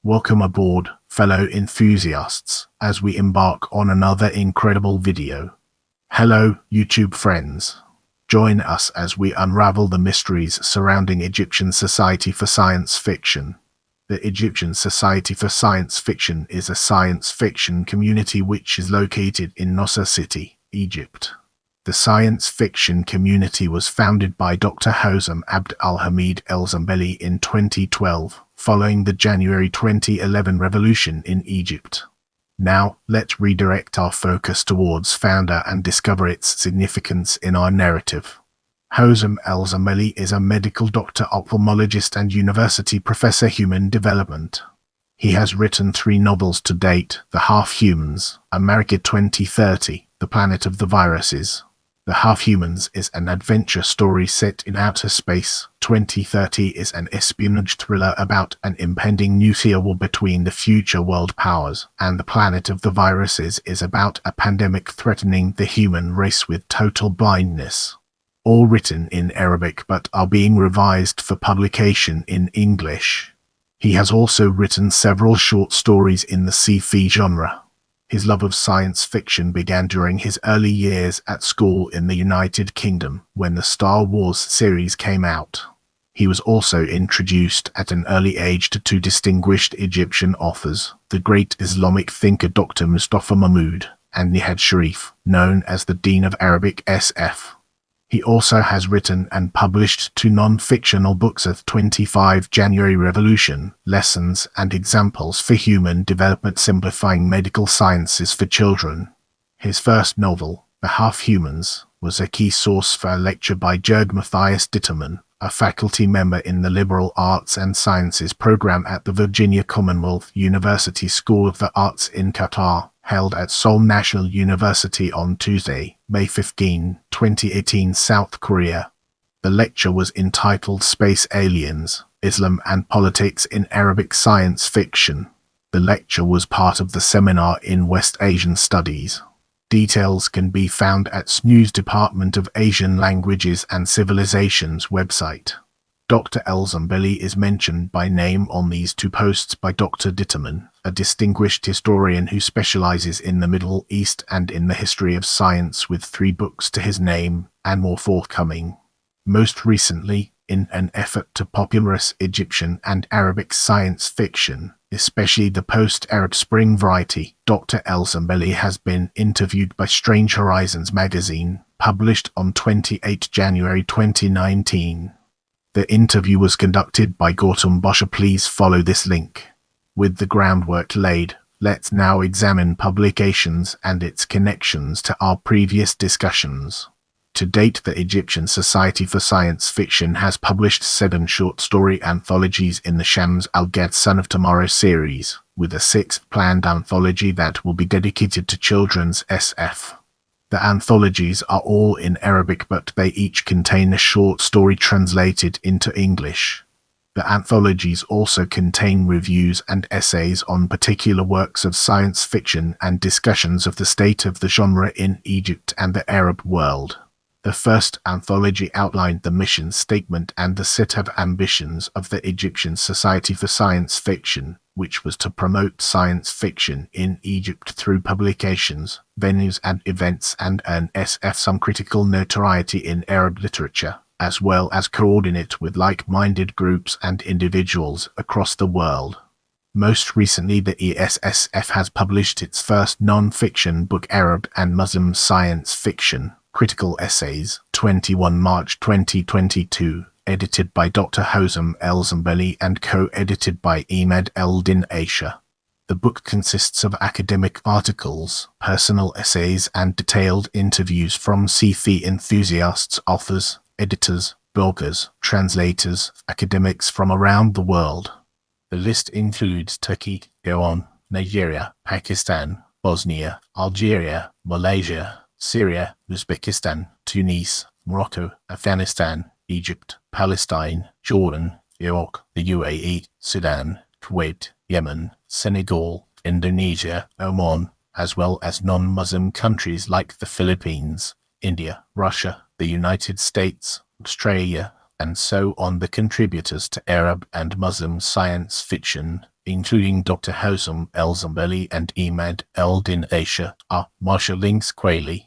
Welcome aboard, fellow enthusiasts, as we embark on another incredible video. Hello, YouTube friends. Join us as we unravel the mysteries surrounding Egyptian Society for Science Fiction. The Egyptian Society for Science Fiction is a science fiction community which is located in Nasr City, Egypt. The science fiction community was founded by Dr. Hosam Al-Hamid Elzembely in 2012, following the January 2011 revolution in Egypt. Now, let's redirect our focus towards founder and discover its significance in our narrative. Hosam Elzembely is a medical doctor, ophthalmologist and university professor human development. He has written 3 novels to date: The Half-Humans, America 2030, The Planet of the Viruses. The Half-Humans is an adventure story set in outer space. 2030 is an espionage thriller about an impending nuclear war between the future world powers, and The Planet of the Viruses is about a pandemic threatening the human race with total blindness. All written in Arabic but are being revised for publication in English. He has also written several short stories in the sci-fi genre. His love of science fiction began during his early years at school in the United Kingdom when the Star Wars series came out. He was also introduced at an early age to 2 distinguished Egyptian authors, the great Islamic thinker Dr. Mustafa Mahmud and Nihad Sharif, known as the Dean of Arabic SF. He also has written and published 2 non-fictional books of 25 January Revolution, Lessons and Examples for Human Development Simplifying Medical Sciences for Children. His first novel, The Half-Humans, was a key source for a lecture by Jurg Matthias Ditterman, a faculty member in the Liberal Arts and Sciences program at the Virginia Commonwealth University School of the Arts in Qatar, held at Seoul National University on Tuesday, May 15, 2018, South Korea. The lecture was entitled Space Aliens, Islam and Politics in Arabic Science Fiction. The lecture was part of the seminar in West Asian Studies. Details can be found at SNU's Department of Asian Languages and Civilizations website. Dr. Elzembely is mentioned by name on these 2 posts by Dr. Ditterman, a distinguished historian who specializes in the Middle East and in the history of science, with 3 books to his name and more forthcoming. Most recently, in an effort to popularize Egyptian and Arabic science fiction, especially the post-Arab Spring variety, Dr. Elzembely has been interviewed by Strange Horizons magazine, published on 28 January 2019. The interview was conducted by Gautam Bosha. Please follow this link. With the groundwork laid, let's now examine publications and its connections to our previous discussions. To date, the Egyptian Society for Science Fiction has published 7 short story anthologies in the Shams Al-Ghad Son of Tomorrow series, with a 6th planned anthology that will be dedicated to children's SF. The anthologies are all in Arabic, but they each contain a short story translated into English. The anthologies also contain reviews and essays on particular works of science fiction and discussions of the state of the genre in Egypt and the Arab world. The first anthology outlined the mission statement and the set of ambitions of the Egyptian Society for Science Fiction, which was to promote science fiction in Egypt through publications, venues and events, and earn SF some critical notoriety in Arab literature, as well as coordinate with like-minded groups and individuals across the world. Most recently, the ESSF has published its first non-fiction book, Arab and Muslim Science Fiction, Critical Essays, 21 March 2022, edited by Dr. Hosam Elzembely and co-edited by Imad Eldin Aisha. The book consists of academic articles, personal essays, and detailed interviews from sci-fi enthusiasts, authors, editors, bloggers, translators, academics from around the world. The list includes Turkey, Iran, Nigeria, Pakistan, Bosnia, Algeria, Malaysia, Syria, Uzbekistan, Tunis, Morocco, Afghanistan, Egypt, Palestine, Jordan, Iraq, the UAE, Sudan, Kuwait, Yemen, Senegal, Indonesia, Oman, as well as non-Muslim countries like the Philippines, India, Russia, the United States, Australia, and so on. The contributors to Arab and Muslim science fiction including Dr. Hosam Elzembely and Imad Eldin Aisha, are Marsha Links Quayle,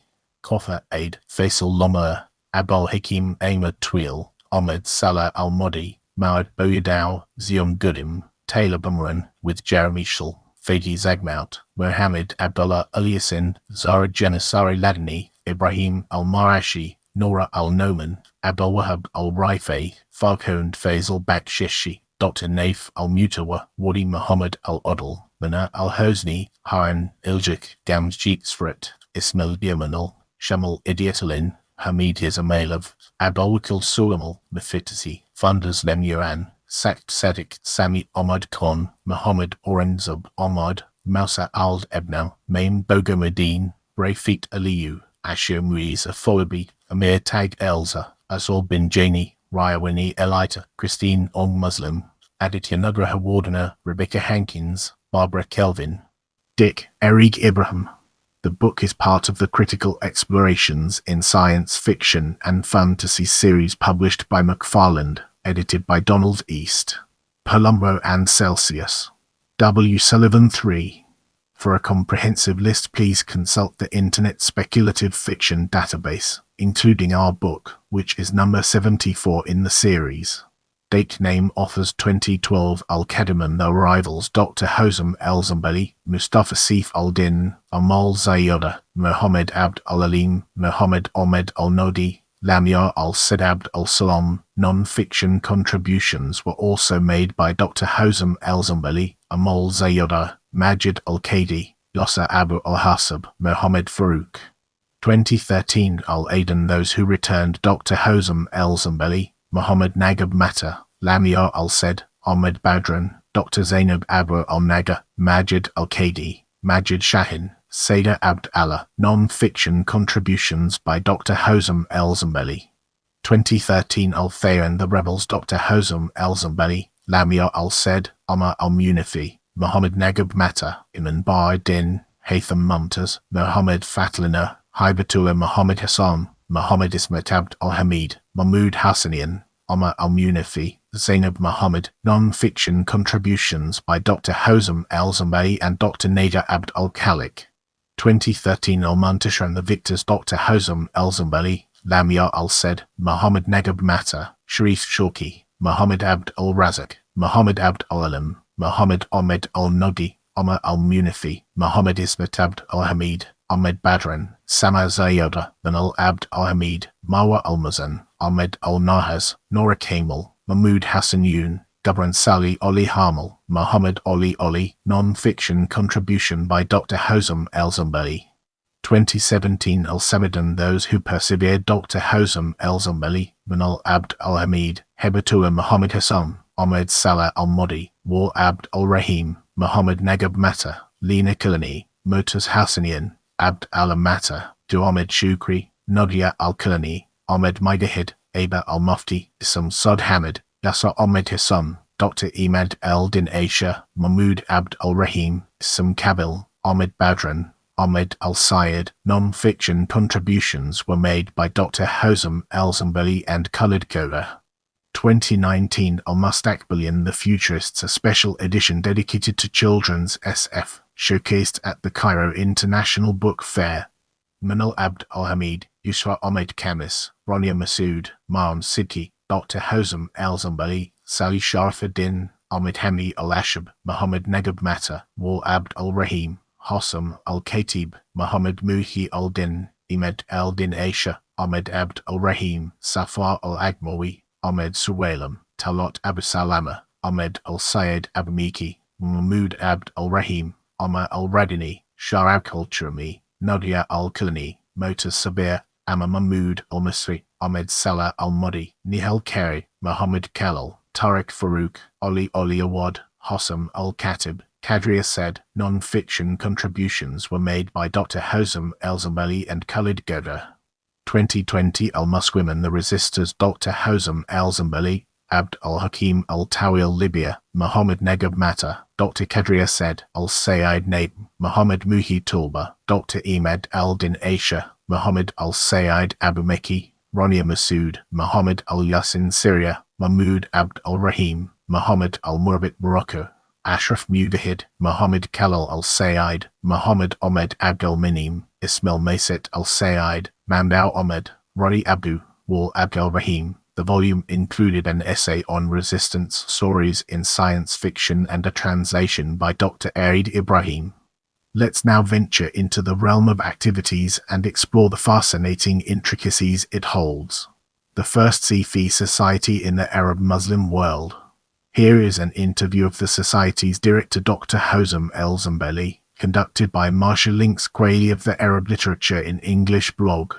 Kofa Aid, Faisal Lomar, Abul Hakim Ahmad Tweel, Ahmed Salah Al-Modi, Mawad Boyadow, Zion Goodim, Taylor Bumran, with Jeremy Schell, Fadi Zagmout, Mohammed Abdullah Aliasin, Zara Janissari Ladani, Ibrahim Al-Marashi, Nora Al-Noman, Abdul Wahab Al-Raifei, Farkhond Faisal Bakshishi, Dr. Naif Al-Mutawa, Wadi Muhammad Al-Adl, Mana Al-Hosni, Haran Iljik, Gamjit Sfrit, Ismail Yamanal, Shamal Idiotalin, Hamid Hizamalov, Abulwakil Suamal, Mafitasi, Funders Lemuran, Sakt Sadik, Sami Ahmad Khan, Muhammad Orenzub Ahmad, Mousa Al-Ebna, Maim Bogomadin, Rafit Aliyu, Ashir Muiz Afoabi, Amir Tag Elza, Azul bin Jani, Rayawani Elita, Christine Muslim, Aditya Nugraha Wardner, Rebecca Hankins, Barbara Kelvin, Dick Eric Ibrahim. The book is part of the Critical Explorations in Science Fiction and Fantasy series published by McFarland, edited by Donald East, Palumbo and Celsius. W. Sullivan 3. For a comprehensive list, please consult the Internet Speculative Fiction database, including our book, which is number 74 in the series. Date name authors 2012 Al-Kadiman The Arrivals Dr. Hosam Elzembely, Mustafa Sif Al-Din, Amal Zayyoda, Muhammad Abd Al-Alim, Muhammad Ahmed Al-Nodi, Lamia Al-Sid Abd Al-Salam. Non-fiction contributions were also made by Dr. Hosam Elzembely, Amal Zayyoda, Majid Al-Qadi, Yasser Abu Al-Hasab, Muhammad Farouk. 2013 Al-Aden Those Who Returned Dr. Hosam Elzembely, Muhammad Nagab Mata, Lamia Al-Said, Ahmed Badran, Dr. Zainab Abu Al-Naga, Majid Al-Qadi, Majid Shahin, Seda Abd Allah. Non-fiction contributions by Dr. Hosam Elzembely. 2013 Al-Fair and the Rebels Dr. Hosam Elzembely, Lamia Al-Said, Amar Al-Munifi, Muhammad Nagab Mata, Iman Bar-Din, Haytham Mumtaz, Muhammad Fatlina, Hibatullah Muhammad Hassan, Muhammad Ismat Abd Al-Hamid, Mahmoud Hassanian, Omar Al-Munifi, Zainab Muhammad. Non-fiction contributions by Dr. Hosam Elzembely and Dr. Nader Abd Al-Khalik. 2013 Al-Muntashir and the Victors Dr. Hosam Elzembely, Lamia Al-Said, Muhammad Nagab Mata, Sharif Shorki, Muhammad Abd Al-Razak, Muhammad Abd Al-Alam, Muhammad Ahmed Al-Nodi, Omar Al-Munifi, Muhammad Ismat Abd Al-Hamid, Ahmed Badran, Sama Zayyoda, Manal Abd Al-Hamid, Marwa Al-Mazan, Ahmed Al-Nahaz, Nora Kamal, Mahmoud Hassan Yoon, Gabran Sali Oli Hamal, Muhammad Ali Oli. Non-fiction contribution by Dr. Hosam Elzembely. 2017 Al-Samadan Those Who Persevered Dr. Hosam Elzembely, Manal Abd Al-Hamid, Hebatullah Muhammad Hassan, Ahmed Salah Al-Modi, War Abd Al-Rahim, Muhammad Nagab Mata, Lina Kilani, Mutaz Hassanian, Abd Al-Mata, Duhamed Shukri, Nadia Al-Kilani, Ahmed Maidahid, Aba Al-Mufti, Isam Sad Hamid, Yasser Ahmed Hassan, Dr. Imad Al-Din Aisha, Mahmoud Abd Al-Rahim, Isam Kabil, Ahmed Badran, Ahmed Al-Sayed. Non-fiction contributions were made by Dr. Hosam Elzembely and Khalid Kola. 2019 Al-Mustaqbalian The Futurists, a special edition dedicated to children's SF, showcased at the Cairo International Book Fair. Manal Abd Al-Hamid, Yusra Ahmed Kamis, Ronia Masood, Nasr City, Dr. Hosam Elzembely, Sali Sharafuddin, Ahmed Hami Al-Ashab, Muhammad Nagab Mata, Wal Abd Al-Rahim, Hosam Al-Khatib, Muhammad Muhi Al-Din, Imad Al-Din Aisha, Ahmed Abd Al-Rahim, Safar Al-Agmawi, Ahmed Suwailam, Talat Abu Salama, Ahmed Al-Sayed Abu Miki, Mahmoud Abd Al-Rahim, Omar Al-Radini, Sharab Al-Churmi, Nadia Al-Kilani, Mota Sabir, Amma Mahmoud Al-Misri, Ahmed Salah Al-Modi, Nihal Kari, Muhammad Kalal, Tariq Farouk, Ali Awad, Hosam Al-Khatib, Kadri said. Non-fiction contributions were made by Dr. Hosam Elzembely and Khalid Goda. 2020 Al-Muslim The Resistors Dr. Hosam Elzembely, Abd Al-Hakim Al-Tawil Libya, Muhammad Nagab Mata, Dr. Kadri said. Al-Sayyid Naib, Muhammad Muhi Tulba, Dr. Imad Al-Din Aisha, Muhammad Al-Sayyid Abu Meki, Ronia Masood, Muhammad Al-Yassin Syria, Mahmoud Abd Al-Rahim, Muhammad Al-Murbit Morocco, Ashraf Mujahid, Muhammad Khalil Al-Sayed, Muhammad Ahmed Abdul-Minim, Ismail Maset Al-Sayed, Mamdou Ahmed, Rani Abdu, Wal Abdul-Rahim. The volume included an essay on resistance stories in science fiction and a translation by Dr. Aid Ibrahim. Let's now venture into the realm of activities and explore the fascinating intricacies it holds. The first Sufi society in the Arab Muslim world. Here is an interview of the society's director Dr. Hosam Elzembely, conducted by Marshall Links Quayle of the Arab Literature in English blog.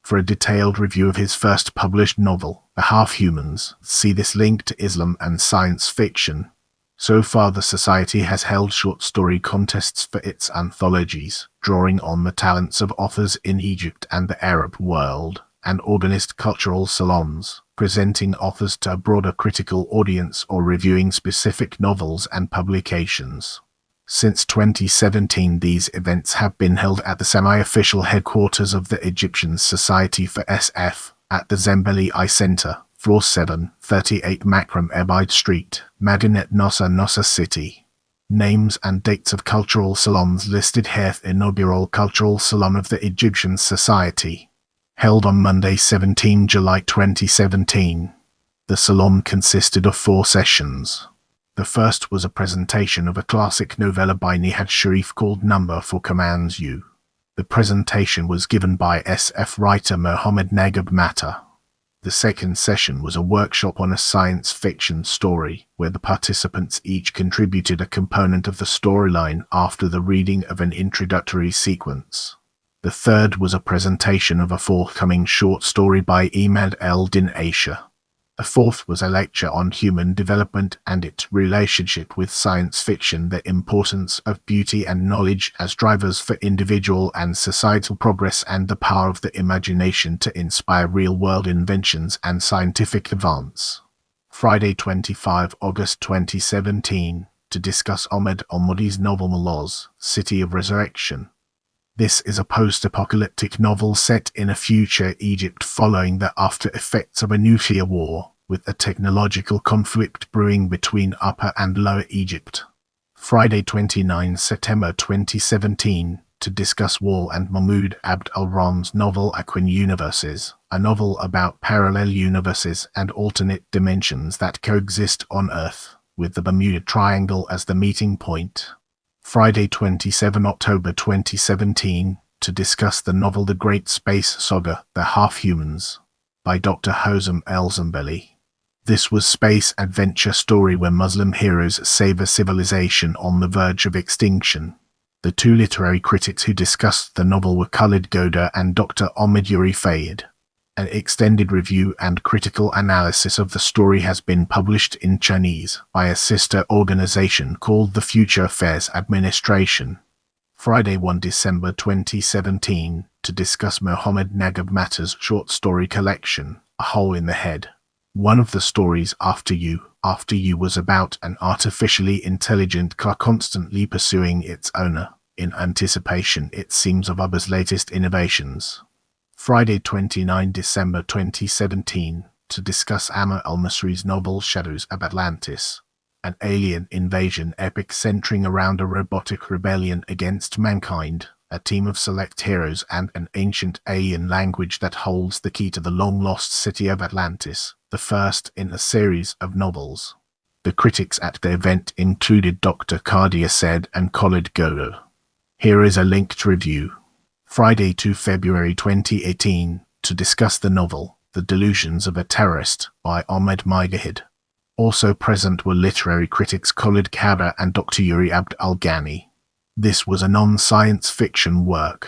For a detailed review of his first published novel, The Half-Humans, see this link to Islam and science fiction. So far the Society has held short story contests for its anthologies, drawing on the talents of authors in Egypt and the Arab world, and organized cultural salons, presenting authors to a broader critical audience or reviewing specific novels and publications. Since 2017, these events have been held at the semi-official headquarters of the Egyptian Society for SF, at the Elzembely I Center, Floor 7, 38 Makram Abid Street, Madinat Nasr City. Names and dates of cultural salons listed here. Inaugural Cultural Salon of the Egyptian Society. Held on Monday, 17 July 2017. The salon consisted of 4 sessions. The first was a presentation of a classic novella by Nihad Sharif called Number 4 Commands You. The presentation was given by SF writer Mohammed Nagab Matta. The second session was a workshop on a science fiction story, where the participants each contributed a component of the storyline after the reading of an introductory sequence. The third was a presentation of a forthcoming short story by Imad El-Din Aisha. The fourth was a lecture on human development and its relationship with science fiction, the importance of beauty and knowledge as drivers for individual and societal progress, and the power of the imagination to inspire real-world inventions and scientific advance. Friday, 25 August 2017, to discuss Ahmed Al-Modi's novel Nasr City of Resurrection. This is a post-apocalyptic novel set in a future Egypt following the after-effects of a nuclear war, with a technological conflict brewing between Upper and Lower Egypt. Friday, 29 September 2017, to discuss Wal and Mahmoud Abd al-Rahman's novel Aquin Universes, a novel about parallel universes and alternate dimensions that coexist on Earth, with the Bermuda Triangle as the meeting point. Friday, 27 October 2017, to discuss the novel The Great Space Saga, The Half-Humans, by Dr. Hosam Elzembely. This was space adventure story where Muslim heroes save a civilization on the verge of extinction. The 2 literary critics who discussed the novel were Khalid Goda and Dr. Ahmed Yuri Fayed. An extended review and critical analysis of the story has been published in Chinese by a sister organization called the Future Affairs Administration. Friday, 1 December 2017, to discuss Mohammed Nagab Matta's short story collection, A Hole in the Head. One of the stories, After You, was about an artificially intelligent car constantly pursuing its owner, in anticipation, it seems, of others' latest innovations. Friday, 29 December 2017, to discuss Amr al-Masri's novel Shadows of Atlantis, an alien invasion epic centering around a robotic rebellion against mankind, a team of select heroes, and an ancient alien language that holds the key to the long-lost city of Atlantis, the first in a series of novels. The critics at the event included Dr. Kadia Said and Khalid Goda. Here is a linked review. Friday, 2 February 2018, to discuss the novel The Delusions of a Terrorist by Ahmed Mujahid. Also present were literary critics Khalid Goda and Dr. Yuri Abd al-Ghani. This was a non-science fiction work.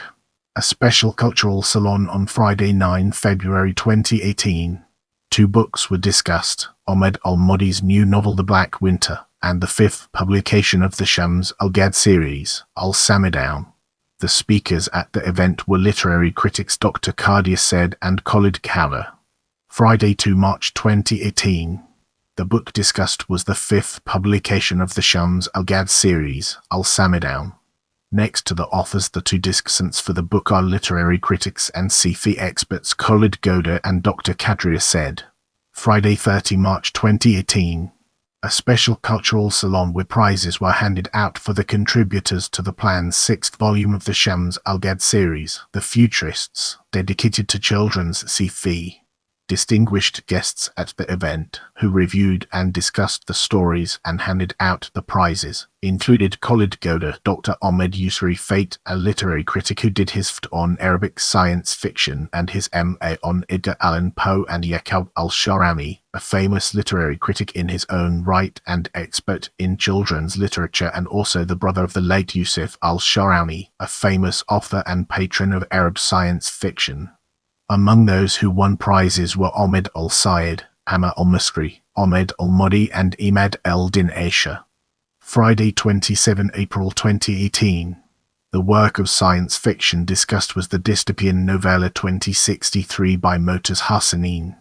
A special cultural salon on Friday, 9 February 2018. 2 books were discussed, Ahmed Al-Modi's new novel The Black Winter, and the 5th publication of the Shams al-Ghad series, Al-Samidown. The speakers at the event were literary critics Dr. Kadia Said and Khalid Goda. Friday, 2 March 2018. The book discussed was the 5th publication of the Shams al-Ghad series, Al-Samidown. Next to the authors, the 2 discussants for the book are literary critics and Sufi experts Khalid Goda and Dr. Kadia Said. Friday, 30 March 2018. a special cultural salon where prizes were handed out for the contributors to the planned 6th volume of the Shams al-Ghad series, The Futurists, dedicated to children's sci-fi. Distinguished guests at the event, who reviewed and discussed the stories and handed out the prizes, included Khalid Goda, Dr. Ahmed Yusri Fate, a literary critic who did his FT on Arabic science fiction and his MA on Edgar Allan Poe, and Yaqub al-Sharami, a famous literary critic in his own right and expert in children's literature, and also the brother of the late Yusuf al-Sharami, a famous author and patron of Arab science fiction. Among those who won prizes were Ahmed al-Sayed, Amma al-Misri, Ahmed al-Modi, and Imad el-Din Aisha. Friday, 27 April 2018. The work of science fiction discussed was the dystopian novella 2063 by Motaz Hassanin.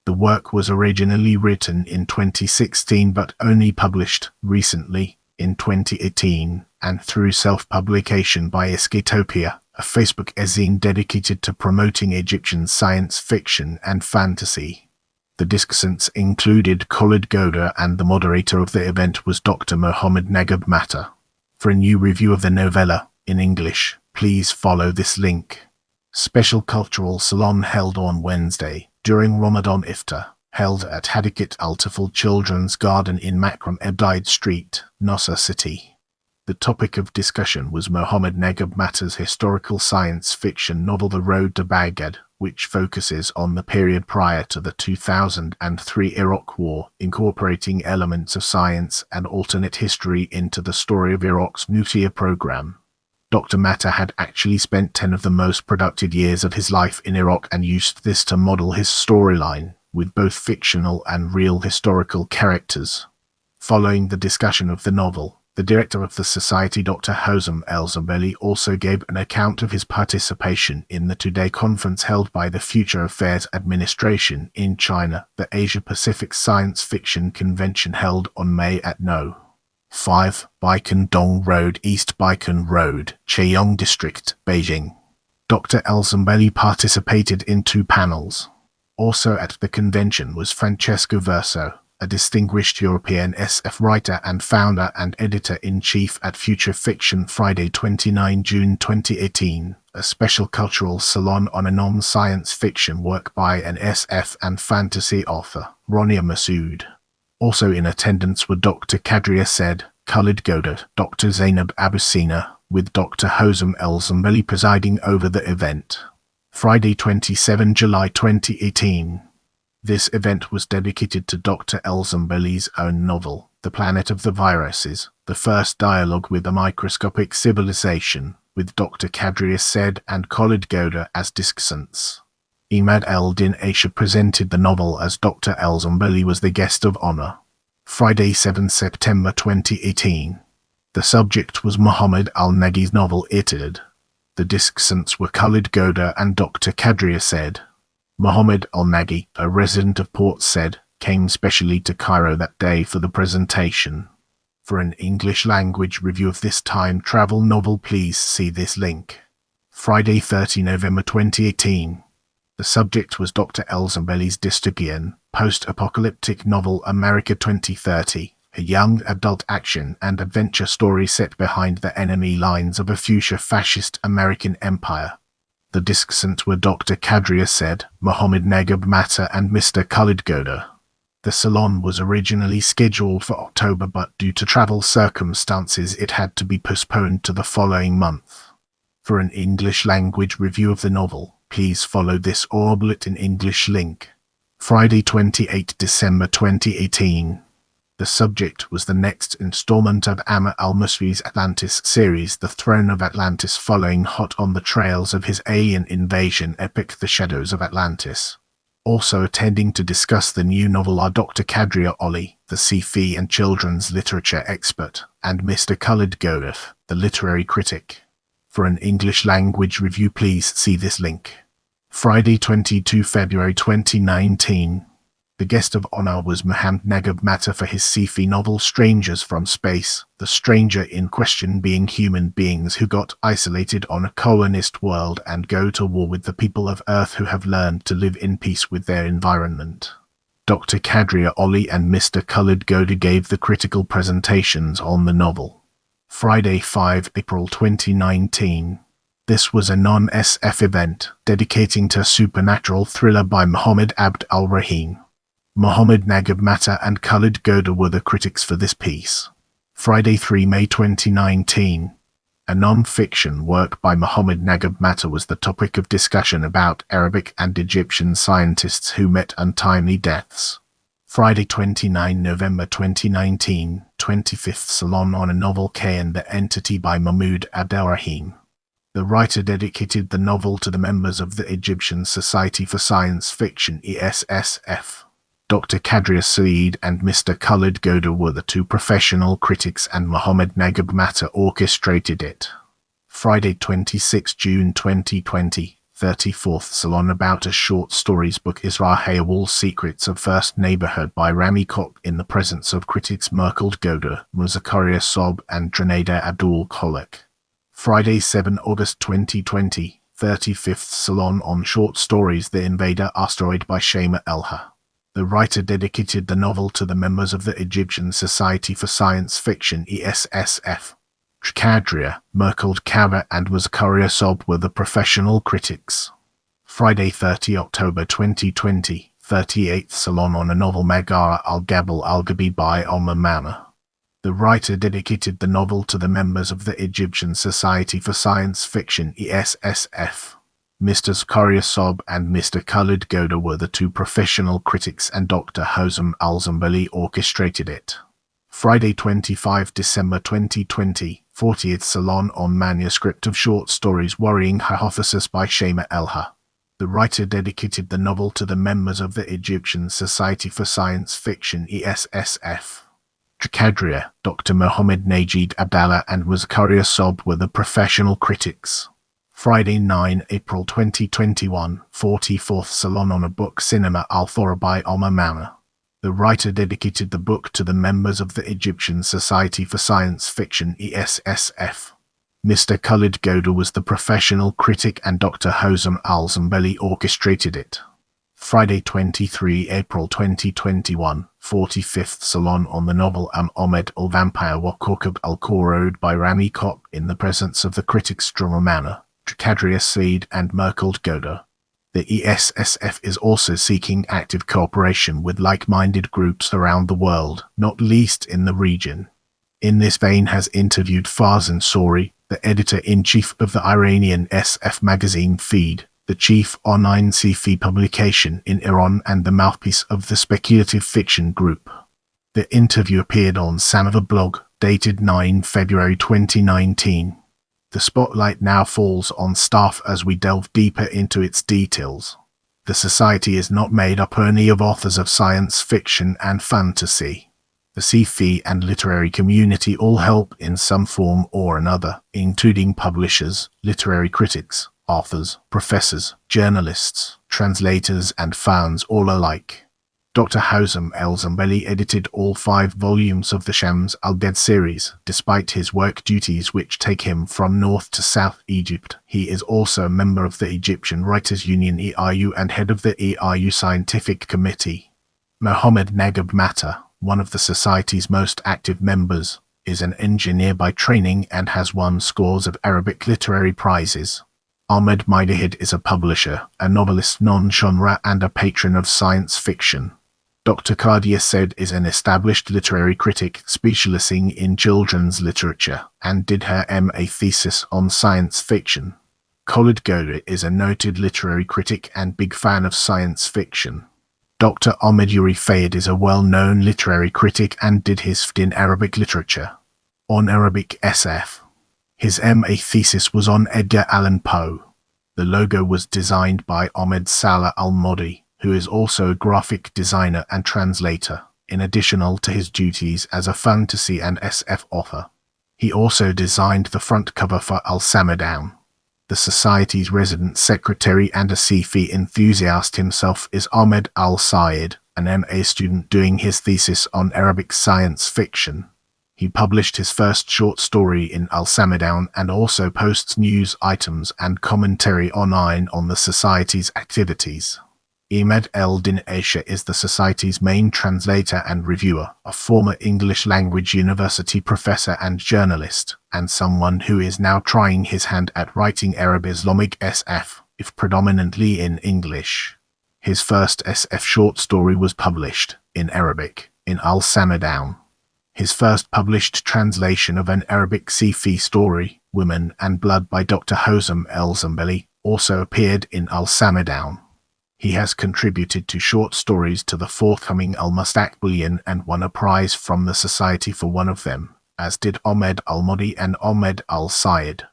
The work was originally written in 2016 but only published recently, in 2018, and through self-publication by Escatopia, a Facebook zine dedicated to promoting Egyptian science fiction and fantasy. The discussants included Khalid Goda, and the moderator of the event was Dr. Mohammed Nagab Matta. For a new review of the novella, in English, please follow this link. Special Cultural Salon held on Wednesday, during Ramadan Iftar, held at Hadikat Al-Tifl Children's Garden in Makram Ebdide Street, Nasr City. The topic of discussion was Mohammed Nagab Matta's historical science fiction novel The Road to Baghdad, which focuses on the period prior to the 2003 Iraq War, incorporating elements of science and alternate history into the story of Iraq's nuclear program. Dr. Matta had actually spent 10 of the most productive years of his life in Iraq and used this to model his storyline, with both fictional and real historical characters. Following the discussion of the novel, the director of the society, Dr. Hosam Elzembely, also gave an account of his participation in the two-day conference held by the Future Affairs Administration in China, the Asia-Pacific Science Fiction Convention held on May at No. 5, Baikan Dong Road, East Baikan Road, Cheong District, Beijing. Dr. Elzembely participated in 2 panels. Also at the convention was Francesco Verso, a distinguished European SF writer and founder and editor-in-chief at Future Fiction. Friday, 29 June 2018, a special cultural salon on a non-science fiction work by an SF and fantasy author, Ronia Masood. Also in attendance were Dr. Kadria Said, Khalid Goda, Dr. Zainab Abusina, with Dr. Hosam Elzembely presiding over the event. Friday, 27 July 2018. This event was dedicated to Dr. Elzembely's own novel, The Planet of the Viruses, the first dialogue with a microscopic civilization, with Dr. Kadria Said and Khalid Goda as discussants. Imad el-Din Aisha presented the novel as Dr. Elzembely was the guest of honor. Friday, 7 September 2018. The subject was Muhammad al-Nagi's novel Itid. The discussants were Khalid Goda and Dr. Kadria Said. Muhammad al-Nagi, a resident of Port Said, came specially to Cairo that day for the presentation. For an English language review of this time travel novel, please see this link. Friday, 30 November 2018. The subject was Dr. Elzembely's dystopian, post-apocalyptic novel America 2030, a young adult action and adventure story set behind the enemy lines of a future fascist American empire. The discussants were Dr. Kadria Said, Mohammed Nagab Matta, and Mr. Khalid Goda. The salon was originally scheduled for October, but due to travel circumstances it had to be postponed to the following month. For an English language review of the novel, please follow this Orblit in English link. Friday, 28 December 2018. The subject was the next installment of Amma al-Misri's Atlantis series, The Throne of Atlantis, following hot on the trails of his alien invasion epic The Shadows of Atlantis. Also attending to discuss the new novel are Dr. Kadria Oli, the sci-fi and children's literature expert, and Mr. Khalid Goda, the literary critic. For an English language review, please see this link. Friday, 22 February 2019. The guest of honor was Mohammed Nagab Matta for his sci-fi novel Strangers from Space, the stranger in question being human beings who got isolated on a colonist world and go to war with the people of Earth who have learned to live in peace with their environment. Dr. Kadria Oli and Mr. Khalid Goda gave the critical presentations on the novel. Friday, 5 April 2019. This was a non-SF event dedicating to a supernatural thriller by Muhammad Abd al-Rahim. Muhammad Nagab Mata and Khalid Goda were the critics for this piece. Friday, 3 May 2019. A non-fiction work by Muhammad Nagab Mata was the topic of discussion about Arabic and Egyptian scientists who met untimely deaths. Friday, 29 November 2019, 25th Salon on a Novel K and the Entity by Mahmoud Abdelrahim. The writer dedicated the novel to the members of the Egyptian Society for Science Fiction ESSF. Dr. Kadria Saeed and Mr. Khalid Goda were the two professional critics and Muhammad Nagab Mata orchestrated it. Friday, 26 June 2020, 34th Salon about a short stories book Israel Secrets of First Neighborhood by Rami Koch in the presence of critics Merkel Goda, Muzakaria Sob and Drenada Abdul Kholek. Friday, 7 August 2020, 35th Salon on short stories The Invader Asteroid by Shema Elha. The writer dedicated the novel to the members of the Egyptian Society for Science Fiction ESSF. Kadria, Merkel Kaba and Muzakaria Sob were the professional critics. Friday, 30 October 2020, 38th Salon on a novel Magara al-Gabal al-Gabi by Omar Mana. The writer dedicated the novel to the members of the Egyptian Society for Science Fiction ESSF. Mr. Zakaria Sob and Mr. Khalid Goda were the two professional critics and Dr. Hosam Elzembely orchestrated it. Friday, 25 December 2020, 40th Salon on manuscript of short stories Worrying Hypothesis by Shema Elha. The writer dedicated the novel to the members of the Egyptian Society for Science Fiction ESSF. Kadria, Dr. Mohammed Najid Abdallah and Muzakaria Sob were the professional critics. Friday, 9 April 2021, 44th Salon on a book Cinema Al-Thora by Omar Mana. The writer dedicated the book to the members of the Egyptian Society for Science Fiction ESSF. Mr. Khalid Goda was the professional critic and Dr. Hosam Elzembely orchestrated it. Friday, 23 April 2021, 45th Salon on the novel Ahmed al-Vampire wa Kokab al-Korod by Rami Koch in the presence of the critics Drama Mana, Kadria Saeed and Merkel Goda. The ESSF is also seeking active cooperation with like-minded groups around the world, not least in the region. In this vein has interviewed Farzan Sori, the editor-in-chief of the Iranian SF magazine Feed, the chief online sci-fi publication in Iran and the mouthpiece of the speculative fiction group. The interview appeared on Sanava blog, dated 9 February 2019. The spotlight now falls on staff as we delve deeper into its details. The society is not made up only of authors of science fiction and fantasy. The sci-fi and literary community all help in some form or another, including publishers, literary critics, authors, professors, journalists, translators and fans all alike. Dr. Hosam Elzembely edited all 5 volumes of the Shams al-Dead series, despite his work duties which take him from North to South Egypt. He is also a member of the Egyptian Writers Union EIU and head of the EIU Scientific Committee. Muhammad Nagab Mata, one of the society's most active members, is an engineer by training and has won scores of Arabic literary prizes. Ahmed Midahid is a publisher, a novelist non-genre and a patron of science fiction. Dr. Kadria Saeed is an established literary critic specializing in children's literature and did her MA thesis on science fiction. Khalid Goda is a noted literary critic and big fan of science fiction. Dr. Ahmed Yuri Fayed is a well-known literary critic and did his PhD in Arabic literature. On Arabic SF. His MA thesis was on Edgar Allan Poe. The logo was designed by Ahmed Salah Al-Modi, who is also a graphic designer and translator, in addition to his duties as a fantasy and SF author. He also designed the front cover for Al-Samadown. The Society's resident secretary and a sci-fi enthusiast himself is Ahmed Al-Sayed, an MA student doing his thesis on Arabic science fiction. He published his first short story in Al-Samadown and also posts news items and commentary online on the Society's activities. Ahmed Eldin Aisha is the Society's main translator and reviewer, a former English language university professor and journalist, and someone who is now trying his hand at writing Arab Islamic SF, if predominantly in English. His first SF short story was published, in Arabic, in Al-Hamid. His first published translation of an Arabic Sifi story, Women and Blood by Dr. Hosam Elzembely, also appeared in Al-Hamid. He has contributed to short stories to the forthcoming Al-Mustaqbalian and won a prize from the Society for one of them, as did Ahmed Al-Modi and Ahmed Al-Sayed.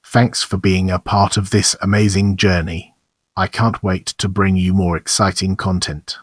Thanks for being a part of this amazing journey. I can't wait to bring you more exciting content.